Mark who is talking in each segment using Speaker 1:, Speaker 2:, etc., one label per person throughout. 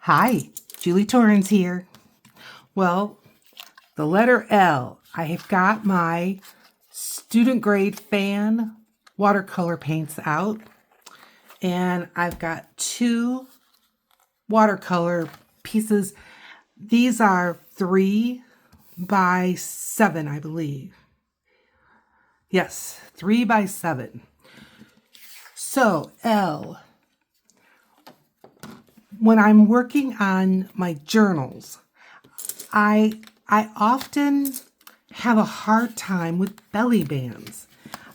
Speaker 1: Hi, Julie Torrance here. Well, the letter L. I have got my student grade fan watercolor paints out, and I've got two watercolor pieces. These are 3 by 7, I believe. Yes, 3 by 7. So, L. When I'm working on my journals, I often have a hard time with belly bands.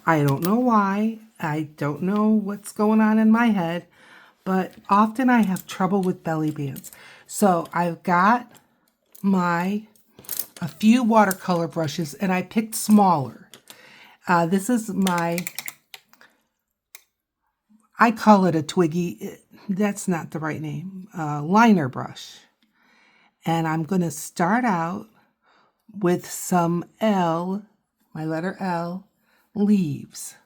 Speaker 1: I don't know why. I don't know what's going on in my head, but often I have trouble with belly bands. So I've got a few watercolor brushes, and I picked smaller. This is I call it a Twiggy. That's not the right name. Liner brush. And I'm going to start out with some L, my letter L, leaves.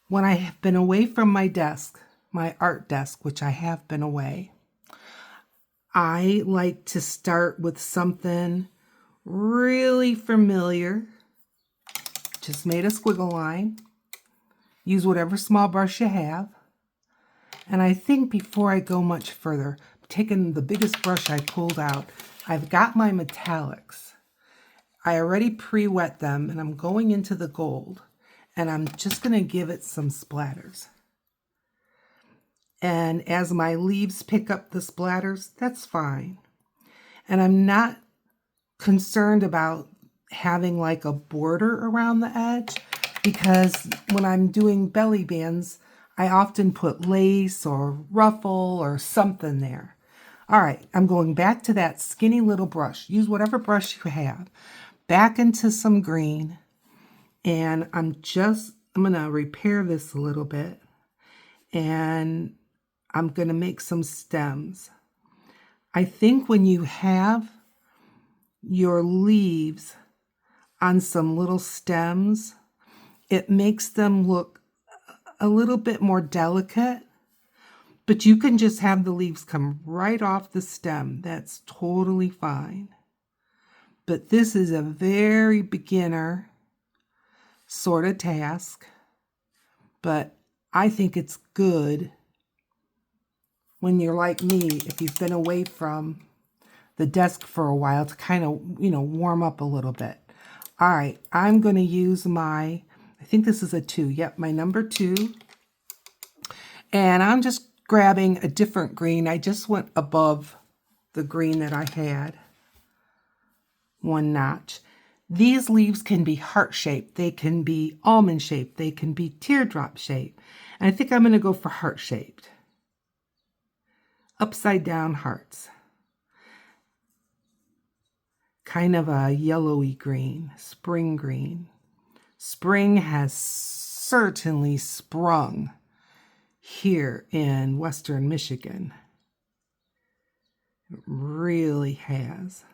Speaker 1: When I have been away from my desk, my art desk, which I have been away, I like to start with something really familiar. Just made a squiggle line. Use whatever small brush you have. And I think before I go much further, taking the biggest brush I pulled out, I've got my metallics. I already pre-wet them, and I'm going into the gold, and I'm just going to give it some splatters. And as my leaves pick up the splatters, that's fine. And I'm not concerned about having like a border around the edge, because when I'm doing belly bands, I often put lace or ruffle or something there. All right, I'm going back to that skinny little brush. Use whatever brush you have. Back into some green, and I'm going to repair this a little bit, and I'm going to make some stems. I think when you have your leaves on some little stems, it makes them look a little bit more delicate, but you can just have the leaves come right off the stem. That's totally fine. But this is a very beginner sort of task, but I think it's good when you're like me, if you've been away from the desk for a while, to kind of, warm up a little bit. All right, I'm going to use I think this is a 2. Yep, my number 2. And I'm just grabbing a different green. I just went above the green that I had. 1 notch. These leaves can be heart-shaped. They can be almond-shaped. They can be teardrop-shaped. And I think I'm going to go for heart-shaped. Upside-down hearts. Kind of a yellowy green, spring green. Spring has certainly sprung here in Western Michigan. It really has.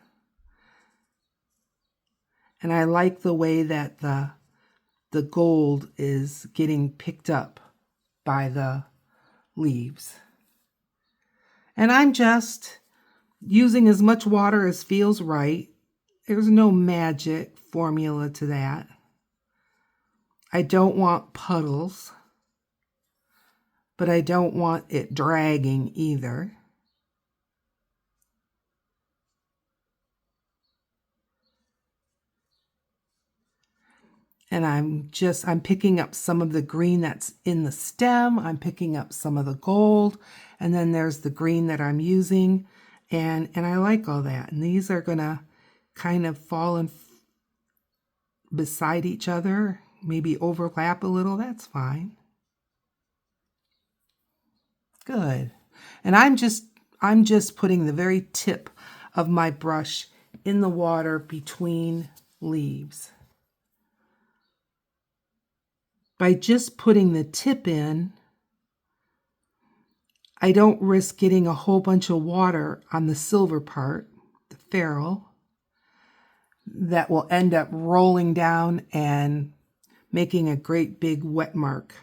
Speaker 1: And I like the way that the gold is getting picked up by the leaves. And I'm just using as much water as feels right. There's no magic formula to that. I don't want puddles, but I don't want it dragging either. And I'm picking up some of the green that's in the stem. I'm picking up some of the gold. And then there's the green that I'm using. And I like all that. And these are going to kind of fall in beside each other, maybe overlap a little. That's fine. Good. And I'm just putting the very tip of my brush in the water between leaves. By just putting the tip in, I don't risk getting a whole bunch of water on the silver part, the ferrule, that will end up rolling down and making a great big wet mark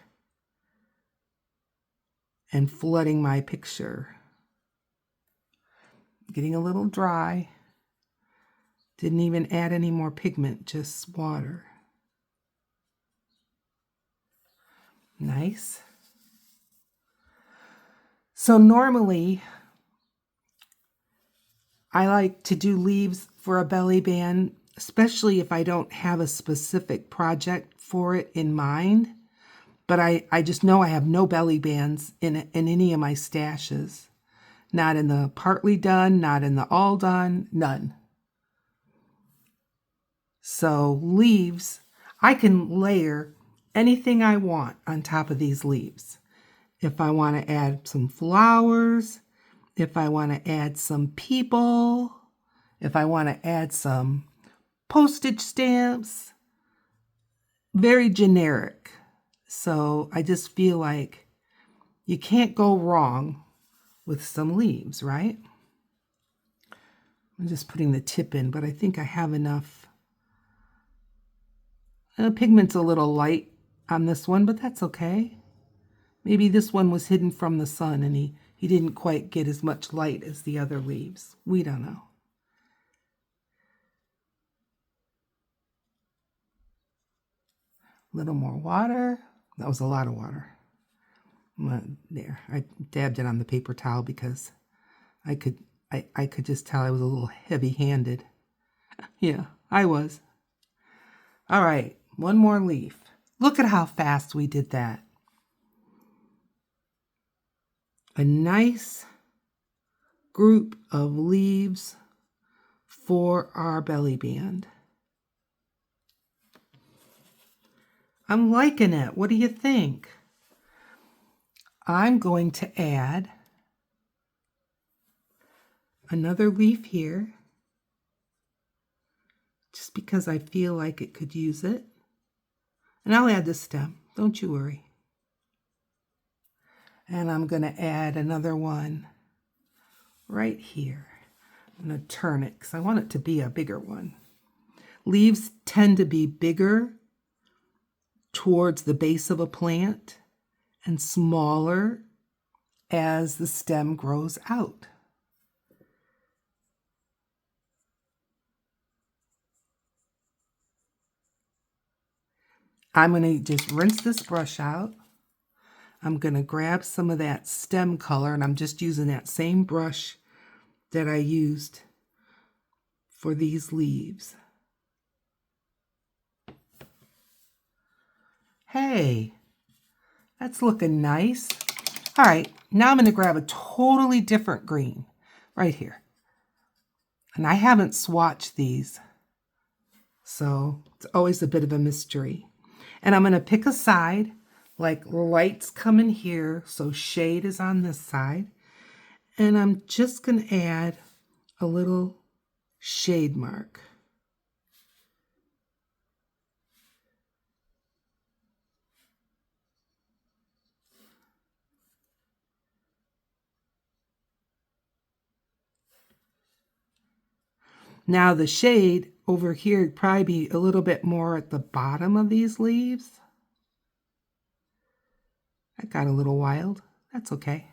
Speaker 1: and flooding my picture. getting a little dry. Didn't even add any more pigment, just water. Nice. So normally, I like to do leaves for a belly band, especially if I don't have a specific project for it in mind. But I just know I have no belly bands in any of my stashes. Not in the partly done, not in the all done, none. So leaves, I can layer anything I want on top of these leaves. If I want to add some flowers, if I want to add some people, if I want to add some postage stamps, very generic. So I just feel like you can't go wrong with some leaves, right? I'm just putting the tip in, but I think I have enough. Pigment's a little light on this one, but that's okay. Maybe this one was hidden from the sun and he didn't quite get as much light as the other leaves. We don't know. A little more water. That was a lot of water. There, I dabbed it on the paper towel because I could just tell I was a little heavy-handed. Yeah, I was. All right, one more leaf. Look at how fast we did that. A nice group of leaves for our belly band. I'm liking it. What do you think? I'm going to add another leaf here, just because I feel like it could use it. And I'll add the stem, don't you worry. And I'm going to add another one right here. I'm going to turn it because I want it to be a bigger one. Leaves tend to be bigger towards the base of a plant and smaller as the stem grows out. I'm going to just rinse this brush out. I'm going to grab some of that stem color, and I'm just using that same brush that I used for these leaves. Hey, that's looking nice. All right, now I'm going to grab a totally different green right here. And I haven't swatched these, so it's always a bit of a mystery. And I'm going to pick a side, like lights come in here, so shade is on this side. And I'm just going to add a little shade mark. Now the shade over here would probably be a little bit more at the bottom of these leaves. That got a little wild. That's okay.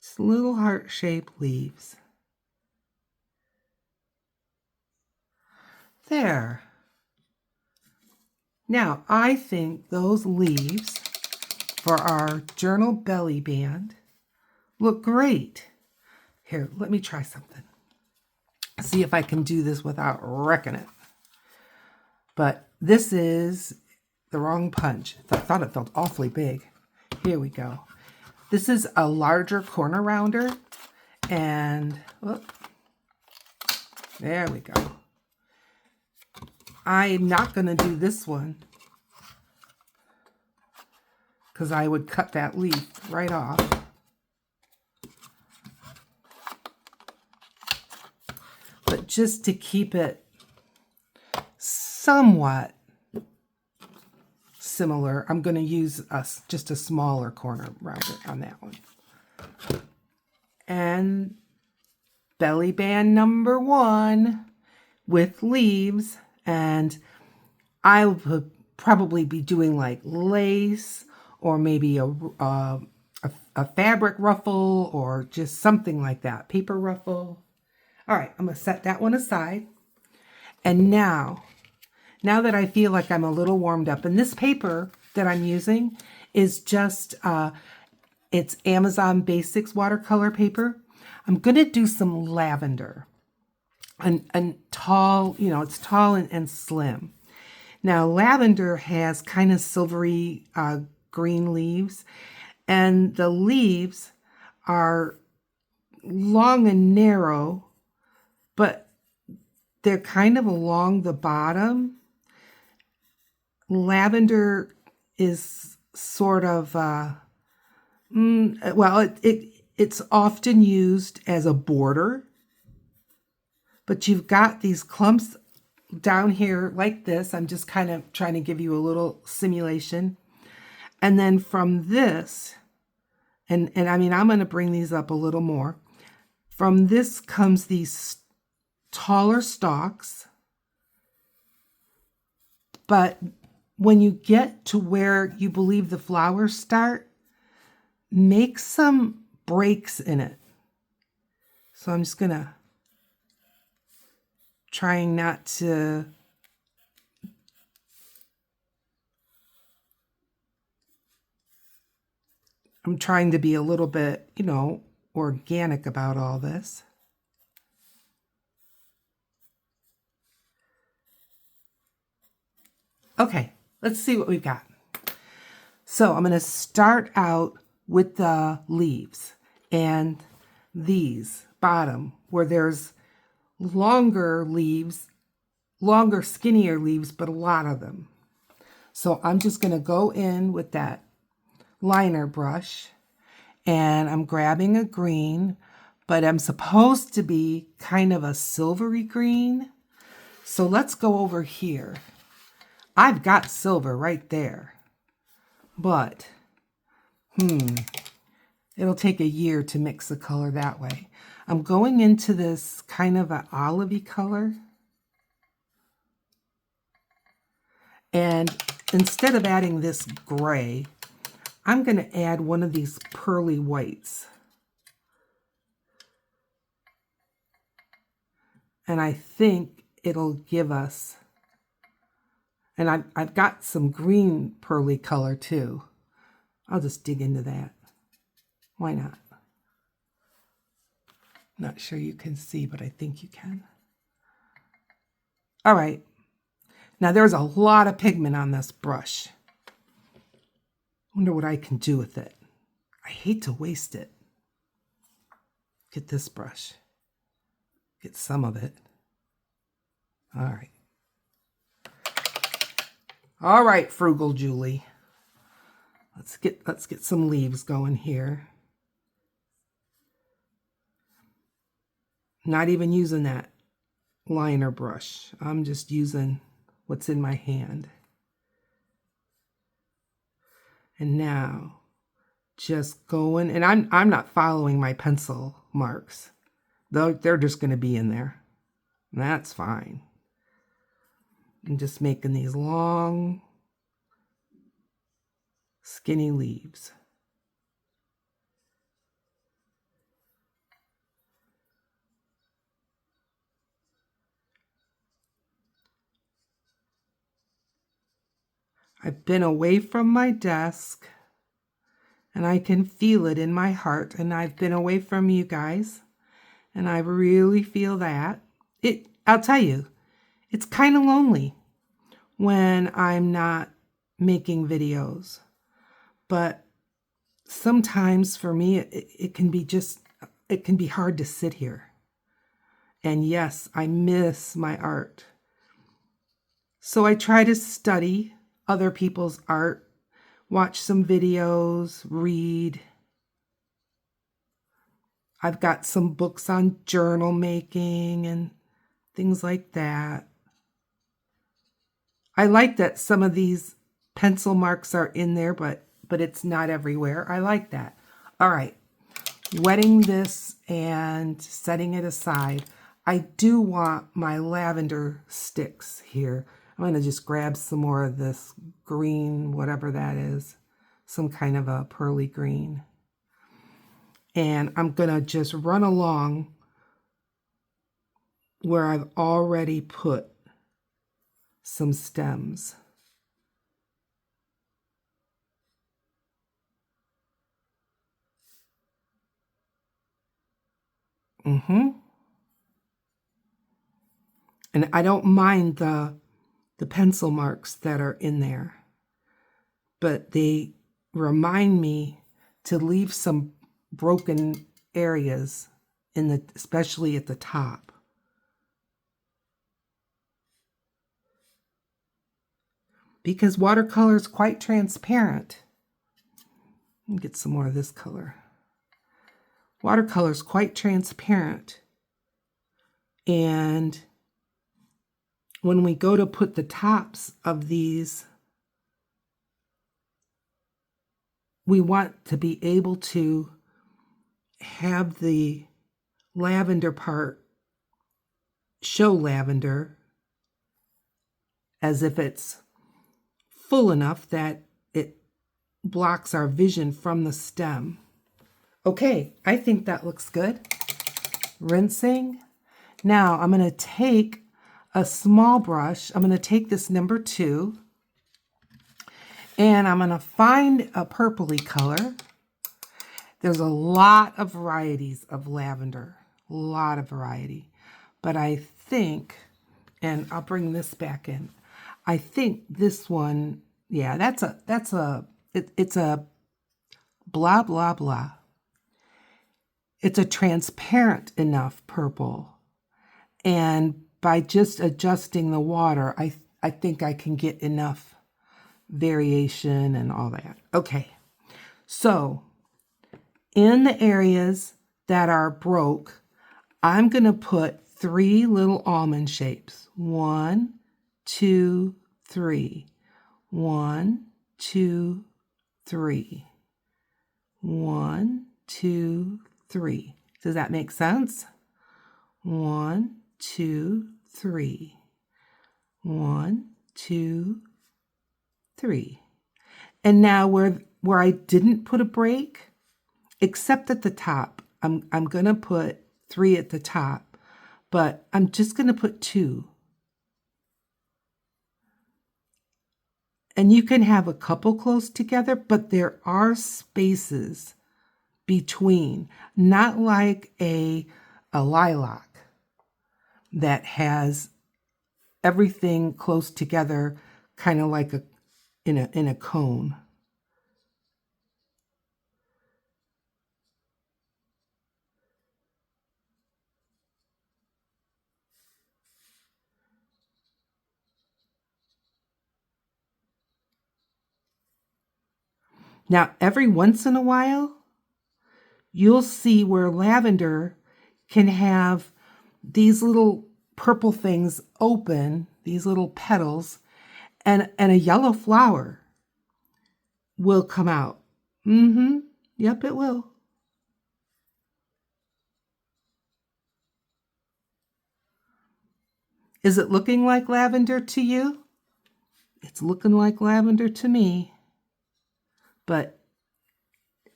Speaker 1: Just little heart-shaped leaves. There. Now, I think those leaves for our journal belly band look great. Here, let me try something. See if I can do this without wrecking it. But this is the wrong punch. I thought it felt awfully big. Here we go. This is a larger corner rounder. And, whoop, there we go. I'm not going to do this one because I would cut that leaf right off. But just to keep it somewhat similar, I'm going to use just a smaller corner rounder on that one. And belly band number 1 with leaves And I would probably be doing like lace or maybe a fabric ruffle or just something like that, paper ruffle. All right, I'm going to set that one aside. And now that I feel like I'm a little warmed up, and this paper that I'm using is just, it's Amazon Basics watercolor paper. I'm going to do some lavender. And tall, you know, it's tall and slim. Now, lavender has kind of silvery green leaves, and the leaves are long and narrow, but they're kind of along the bottom. Lavender is sort of, well, it's often used as a border, but you've got these clumps down here like this. I'm just kind of trying to give you a little simulation. And then from this, and I mean, I'm going to bring these up a little more. From this comes these taller stalks. But when you get to where you believe the flowers start, make some breaks in it. So I'm just going to trying not to I'm trying to be a little bit, you know, organic about all this. Okay, let's see what we've got. So I'm going to start out with the leaves and these bottom where there's longer leaves, longer, skinnier leaves, but a lot of them. So I'm just going to go in with that liner brush, and I'm grabbing a green, but I'm supposed to be kind of a silvery green. So let's go over here. I've got silver right there, but it'll take a year to mix the color that way. I'm going into this kind of an olivey color, and instead of adding this gray, I'm going to add one of these pearly whites. And I think it'll give us, and I've got some green pearly color too. I'll just dig into that. Why not? Not sure you can see, but I think you can. All right. Now there's a lot of pigment on this brush. Wonder what I can do with it. I hate to waste it. Get this brush. Get some of it. All right. All right, Frugal Julie. Let's get some leaves going here. Not even using that liner brush. I'm just using what's in my hand. And now, just going, and I'm not following my pencil marks. They're just going to be in there. That's fine. I'm just making these long, skinny leaves. I've been away from my desk, and I can feel it in my heart, and I've been away from you guys, and I really feel that. I'll tell you, it's kind of lonely when I'm not making videos, but sometimes for me, it can be hard to sit here. And yes, I miss my art. So I try to study other people's art, watch some videos, read. I've got some books on journal making and things like that. I like that some of these pencil marks are in there, but it's not everywhere. I like that. All right, wetting this and setting it aside. I do want my lavender sticks here. I'm going to just grab some more of this green, whatever that is, some kind of a pearly green. And I'm going to just run along where I've already put some stems. And I don't mind the pencil marks that are in there, but they remind me to leave some broken areas especially at the top. Because watercolor is quite transparent. Let me get some more of this color. Watercolor is quite transparent. And when we go to put the tops of these, we want to be able to have the lavender part show lavender as if it's full enough that it blocks our vision from the stem. Okay, I think that looks good. Rinsing. Now I'm going to take a small brush. I'm going to take this number 2 and I'm going to find a purpley color. There's a lot of varieties of lavender, a lot of variety. But I think, and I'll bring this back in, I think this one, yeah, it's a blah, blah, blah. It's a transparent enough purple. And by just adjusting the water, I think I can get enough variation and all that. Okay, so in the areas that are broke, I'm going to put 3 little almond shapes. 1, 2, 3. 1, 2, 3. 1, 2, 3. Does that make sense? 1, 2, 3. 1, 2, 3. And now where I didn't put a break, except at the top, I'm going to put 3 at the top, but I'm just going to put 2. And you can have a couple close together, but there are spaces between, not like a lilac that has everything close together, kind of like in a cone. Now, every once in a while, you'll see where lavender can have these little purple things open, these little petals, and a yellow flower will come out. Yep, it will. Is it looking like lavender to you? It's looking like lavender to me. But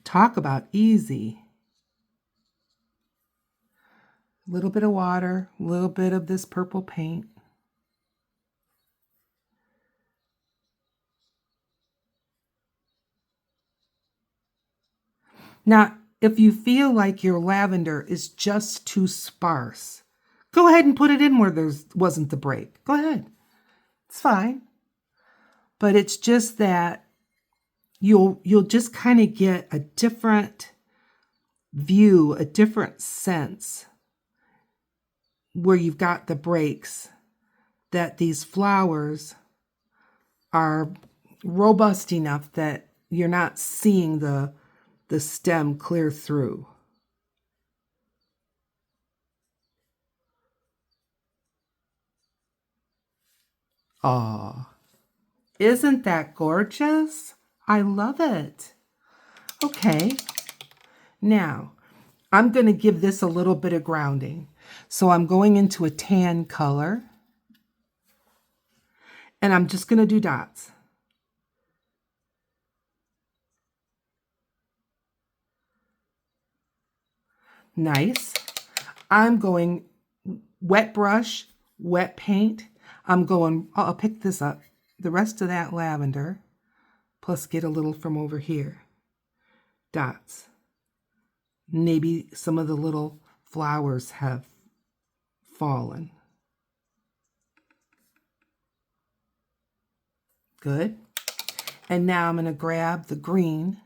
Speaker 1: talk about easy. A little bit of water, a little bit of this purple paint. Now, if you feel like your lavender is just too sparse, go ahead and put it in where there wasn't the break. Go ahead. It's fine. But it's just that you'll just kind of get a different view, a different sense where you've got the breaks, that these flowers are robust enough that you're not seeing the stem clear through. Aw, isn't that gorgeous? I love it. Okay, now I'm going to give this a little bit of grounding. So I'm going into a tan color, and I'm just going to do dots. Nice. I'm going wet brush, wet paint. I'll pick this up, the rest of that lavender, plus get a little from over here. Dots. Maybe some of the little flowers have fallen. Good. And now I'm going to grab the green.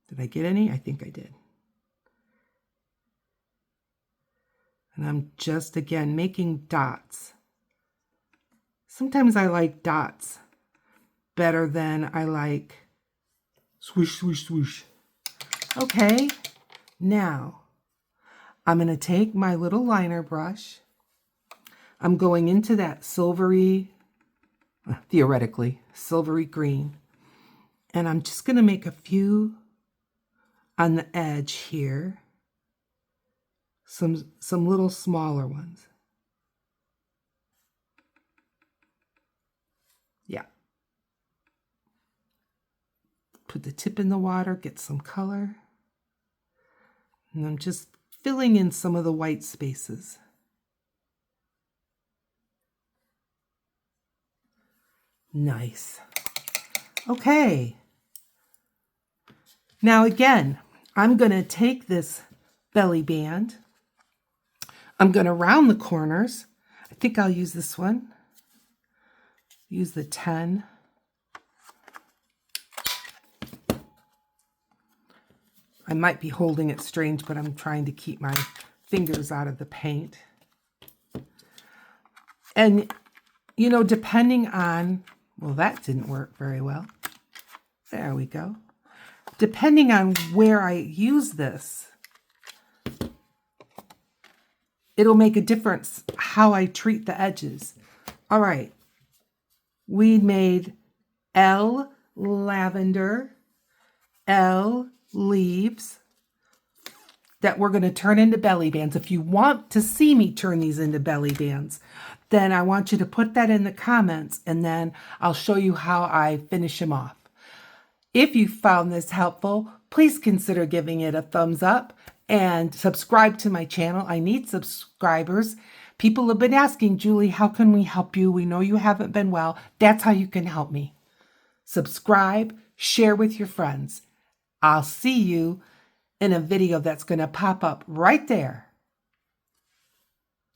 Speaker 1: Did I get any? I think I did. And I'm just, again, making dots. Sometimes I like dots better than I like swoosh, swoosh, swoosh. Okay, now I'm going to take my little liner brush. I'm going into that silvery, theoretically, silvery green. And I'm just going to make a few on the edge here. Some little smaller ones. Yeah. Put the tip in the water, get some color. And I'm just filling in some of the white spaces. Nice. Okay. Now again, I'm going to take this belly band. I'm going to round the corners. I think I'll use this one. Use the 10. I might be holding it strange, but I'm trying to keep my fingers out of the paint. And, you know, depending on, well, that didn't work very well. There we go. Depending on where I use this, it'll make a difference how I treat the edges. All right. We made L lavender, L leaves that we're going to turn into belly bands. If you want to see me turn these into belly bands, then I want you to put that in the comments, and then I'll show you how I finish them off. If you found this helpful, please consider giving it a thumbs up and subscribe to my channel. I need subscribers. People have been asking, Julie, how can we help you? We know you haven't been well. That's how you can help me. Subscribe, share with your friends. I'll see you in a video that's going to pop up right there.